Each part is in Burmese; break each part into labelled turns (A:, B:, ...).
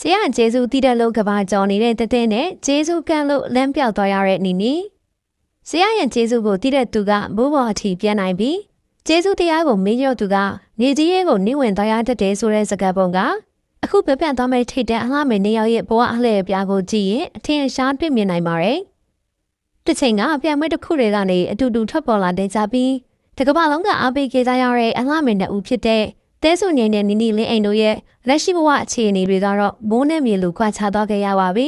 A: ဆရာကျေးဇူးတည်တဲ့လို့ကဘာကြော်နေတဲ့တဲ့နဲ့ကျေးဇူးကန့်လို့လမ်းပြောက်သွားရတဲ့နီနီဆရာရဲ့ကျေးဇူးကိုတည်တဲ့သူကဘိုးဘော်အထိပြန်နိုင်ပြီးကျေးဇူးတရားကိုမေးရသူကနေကြီးရဲကိုနှိဝင်သွားရတတ်တယ်ဆိုတဲ့စကားပုံကအခုပြပြသွားမဲ့ထိတဲ့အလှမယ်နေရောက်ရဲ့ဘဝအလှည့်ပြားကိုကြည့်ရင်အထင်ရှားတွေ့မြင်နိုင်ပါတယ်တစ်ချိန်ကပြန်မဲ့တစ်ခုတွေကနေအတူတူထွက်ပေါ်လာတဲ့ကြပြီးတကမ္ဘာလုံးကအားပေးကြရတဲ့အလှမယ်နှစ်ဦးဖြစ်တဲ့တဲဆုငိမ့်တဲ့နီနီလင်းအိမ်တို့ရဲ့လက်ရှိဘဝအခြေအနေတွေကတော့မိုးနဲ့မြေလိုခွာခြားသွားခဲ့ရပါပြီ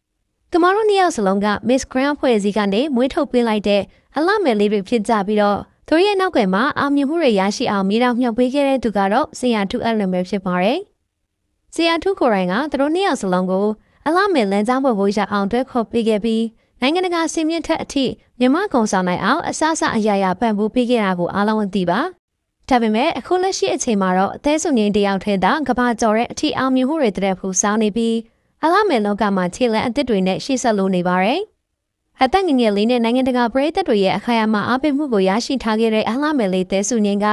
A: ။ကမ္ဘာတို့နှစ်ယောက်စလုံးက Miss Grand ဖွဲ့စည်းကနေမွေးထုတ်ပေးလိုက်တဲ့အလှမယ်လေးတွေဖြစ်ကြပြီးတော့သူရဲ့နောက်ကွယ်မှာအောင်မြင်မှုတွေရရှိအောင်မြေတောင်မြှောက်ပေးခဲ့တဲ့သူကတော့ဆရာထုအပ်လွန်ပဲဖြစ်ပါတယ်။ဆရာထုကိုယ်တိုင်ကသူတို့နှစ်ယောက်စလုံးကိုအလှမယ်လမ်းကြောင်းပေါ်ကိုရအောင်တွဲခေါ်ပေးခဲ့ပြီးနိုင်ငံတကာစင်မြင့်ထက်အထိမြန်မာကုံဆောင်နိုင်အောင်အစအရာရာပံ့ပိုးပေးခဲ့တာကိုအားလုံးသိပါ။ဒါပေမဲ့အခုလက်ရှိအချိန်မှာတော့အသေးစုံငင်းတယောက်ထဲသာကဘာကြော်တဲ့အထီအောင်မြင်မှုတွေတဲ့ဖူစောင်းနေပြီးအလားမယ်လောကမှာခြေလမ်းအသစ်တွေနဲ့ရှေ့ဆက်လို့နေပါတယ်။အသက်ငယ်ငယ်လေးနဲ့နိုင်ငံတကာပရိသတ်တွေရဲ့အခါရမှာအားပေးမှုကိုရရှိထားခဲ့တဲ့အလားမယ်လေးသေးစုံငင်းက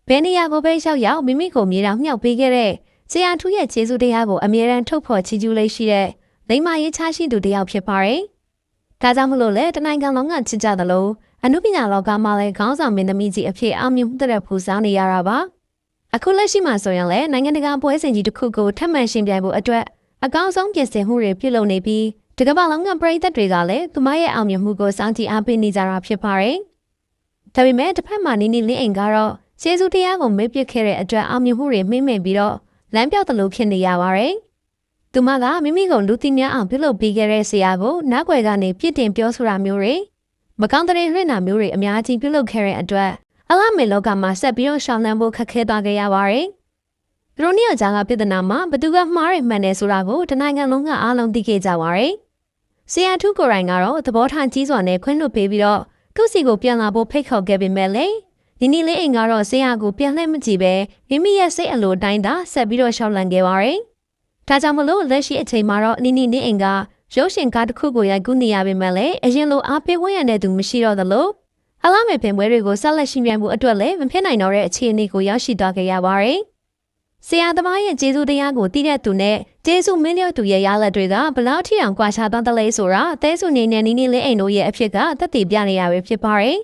A: ဘယ်နေရာကိုပဲရောက်မိမိကိုမြေတောင်မြှောက်ပေးခဲ့တဲ့ဆရာထူးရဲ့ကျေးဇူးတရားကိုအမြဲတမ်းထုတ်ဖော်ချီးကျူးလေးရှိတဲ့လိမ္မာရေးချရှိသူတယောက်ဖြစ်ပါတယ်။ဒါကြောင့်မလို့လေတနိုင်ငံလုံးကချစ်ကြသလိုအနုပညာလောကမှာလည်းခေါင်းဆောင်မင်းသမီးကြီးအဖြစ်အောင်မြင်မှုတဲ့ဖူဆောင်နေရတာပါအခုလက်ရှိမှာဆိုရင်လည်းနိုင်ငံတကာပွဲစဉ်ကြီးတစ်ခုကိုထပ်မံရှင်ပြိုင်ဖို့အတွက်အကောင်းဆုံးပြင်ဆင်မှုတွေပြုလုပ်နေပြီးတကမ္ဘာလုံးကပရိသတ်တွေကလည်းသူမရဲ့အောင်မြင်မှုကိုစောင့်ကြည့်အားပေးနေကြတာဖြစ်ပါတယ်ဒါပေမဲ့တစ်ဖက်မှာနီနီလင်းအိမ်ကတော့ကျေးဇူးတရားကိုမေ့ပစ်ခဲ့တဲ့အတွက်အောင်မြင်မှုတွေမှိမ့်မိန်ပြီးတော့လမ်းပြောက်သလိုဖြစ်နေရပါတယ်သူမကမိမိကိုလူသိများအောင်ပြုလုပ်ပေးခဲ့တဲ့ဆရာကိုနောက်ွယ်ကနေပြစ်တင်ပြောဆိုတာမျိုးတွေမကောင်းတဲ့ရင့်နာမျိုးတွေအများကြီးပြုလုပ်ခဲ့တဲ့အတွက်အလားမေလောကမှာဆက်ပြီးတော့ရှောင်းလန်းဖို့ခက်ခဲသွားခဲ့ရပါတယ်။သူတို့နှစ်ယောက်ကြားကပြဿနာမှာဘသူကမှားရမှန်တယ်ဆိုတာကိုတနိုင်ငံလုံးကအားလုံးသိခဲ့ကြပါတယ်။ဆရာထုကိုယ်တိုင်ကတော့သဘောထားကြီးစွာနဲ့ခွင့်လွှတ်ပေးပြီးတော့သူ့စီကိုပြန်လာဖို့ဖိတ်ခေါ်ခဲ့ပေမဲ့လေနီနီလေးအိမ်ကတော့ဆရာကိုပြန်လှည့်မကြည့်ပဲမိမိရဲ့စိတ်အလိုတိုင်းသာဆက်ပြီးတော့ရှောင်းလန်းခဲ့ပါတယ်။ဒါကြောင့်မလို့လက်ရှိအချိန်မှာတော့နီနီလေးအိမ်ကရုပ်ရှင်ကားတစ်ခုကိုရိုက်ကူးနေရပေမဲ့လည်းအရင်လိုအားပေးဝန်းရံတဲ့သူမရှိတော့သလိုအလားမဲ့ပင်ပွဲတွေကိုဆက်လက်ရှင်ပြိုင်မှုအတွက်လည်းမဖြစ်နိုင်တော့တဲ့အခြေအနေကိုရောက်ရှိသွားခဲ့ရပါတယ်။ဆရာသမားရဲ့ကျေးဇူးတရားကိုသိတဲ့သူနဲ့ကျေးဇူးမင်းလျော့သူရဲ့ရလဒ်တွေကဘလောက်ထိအောင်ကွာခြားသွားသလဲဆိုတာအသေးစုနေနဲ့နီနီလေးအိမ်တို့ရဲ့အဖြစ်ကသက်သေပြနေရပဲဖြစ်ပါတယ်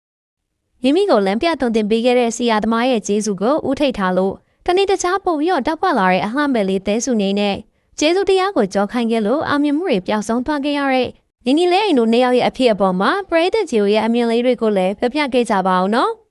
A: ။မိမိကိုလမ်းပြသွန်သင်ပေးခဲ့တဲ့ဆရာသမားရဲ့ကျေးဇူးကိုဥထိတ်ထားလို့တနေ့တခြားပုံပြီးတော့တောက်ပလာတဲ့အလှမဲ့လေးသေးစုနေနဲ့ကျေးဇူးတရားကိုကြောခိုင်းခဲ့လို့အောင်မြင်မှုတွေပျောက်ဆုံးသွားခဲ့ရတဲ့နီနီလေးအိမ်တို့နှစ်ယောက်ရဲ့အဖြစ်အပေါ်မှာပရိသတ်ကြီးရဲ့အမြင်လေးတွေကိုလည်းပြပြခဲ့ကြပါအောင်နော်။